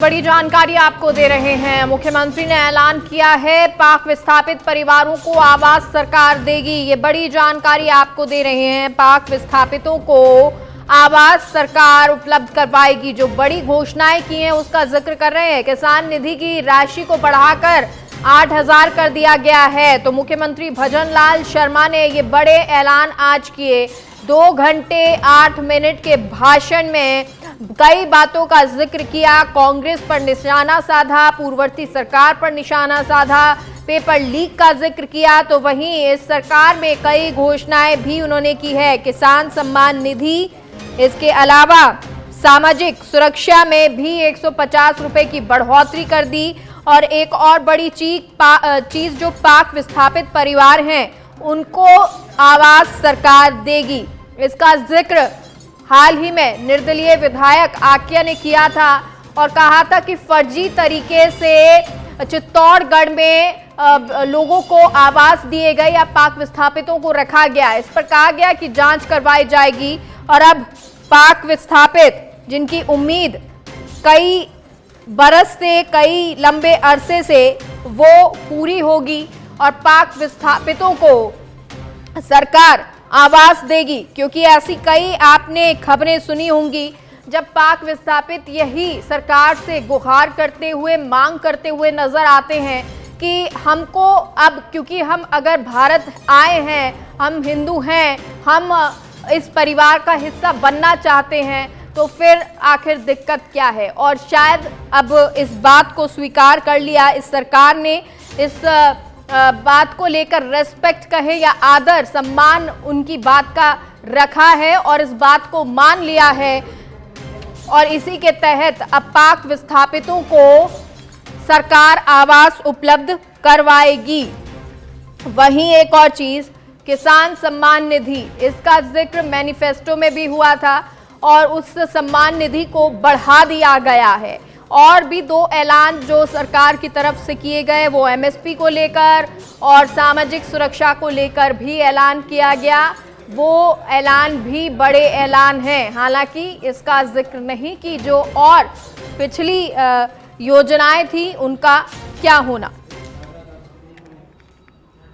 बड़ी जानकारी आपको दे रहे हैं। मुख्यमंत्री ने ऐलान किया है पाक विस्थापित परिवारों को आवास सरकार देगी। ये बड़ी जानकारी आपको दे रहे हैं। पाक विस्थापितों को आवास सरकार उपलब्ध करवाएगी। जो बड़ी घोषणाएं की हैं उसका जिक्र कर रहे हैं। किसान निधि की राशि को बढ़ाकर 8,000 कर दिया गया है। तो मुख्यमंत्री भजन लाल शर्मा ने ये बड़े ऐलान आज किए। 2 घंटे 8 मिनट के भाषण में कई बातों का जिक्र किया। कांग्रेस पर निशाना साधा, पूर्ववर्ती सरकार पर निशाना साधा, पेपर लीक का जिक्र किया। तो वहीं इस सरकार में कई घोषणाएं भी उन्होंने की है। किसान सम्मान निधि, इसके अलावा सामाजिक सुरक्षा में भी 150 रुपए की बढ़ोतरी कर दी। और एक और बड़ी चीज जो पाक विस्थापित परिवार हैं उनको आवास सरकार देगी। इसका जिक्र हाल ही में निर्दलीय विधायक आकिया ने किया था और कहा था कि फर्जी तरीके से चित्तौड़गढ़ में लोगों को आवास दिए गए या पाक विस्थापितों को रखा गया। इस पर कहा गया कि जांच करवाई जाएगी और अब पाक विस्थापित जिनकी उम्मीद कई बरस से, कई लंबे अरसे से वो पूरी होगी और पाक विस्थापितों को सरकार आवास देगी। क्योंकि ऐसी कई आपने खबरें सुनी होंगी जब पाक विस्थापित यही सरकार से गुहार करते हुए, मांग करते हुए नजर आते हैं कि हमको अब, क्योंकि हम अगर भारत आए हैं, हम हिंदू हैं, हम इस परिवार का हिस्सा बनना चाहते हैं, तो फिर आखिर दिक्कत क्या है। और शायद अब इस बात को स्वीकार कर लिया इस सरकार ने, इस बात को लेकर रेस्पेक्ट कहे या आदर सम्मान उनकी बात का रखा है और इस बात को मान लिया है। और इसी के तहत अब पाक विस्थापितों को सरकार आवास उपलब्ध करवाएगी। वहीं एक और चीज, किसान सम्मान निधि, इसका जिक्र मैनिफेस्टो में भी हुआ था और उस सम्मान निधि को बढ़ा दिया गया है। और भी 2 ऐलान जो सरकार की तरफ से किए गए, वो एमएसपी को लेकर और सामाजिक सुरक्षा को लेकर भी ऐलान किया गया। वो ऐलान भी बड़े ऐलान हैं। हालांकि इसका जिक्र नहीं कि जो और पिछली योजनाएं थी उनका क्या होना।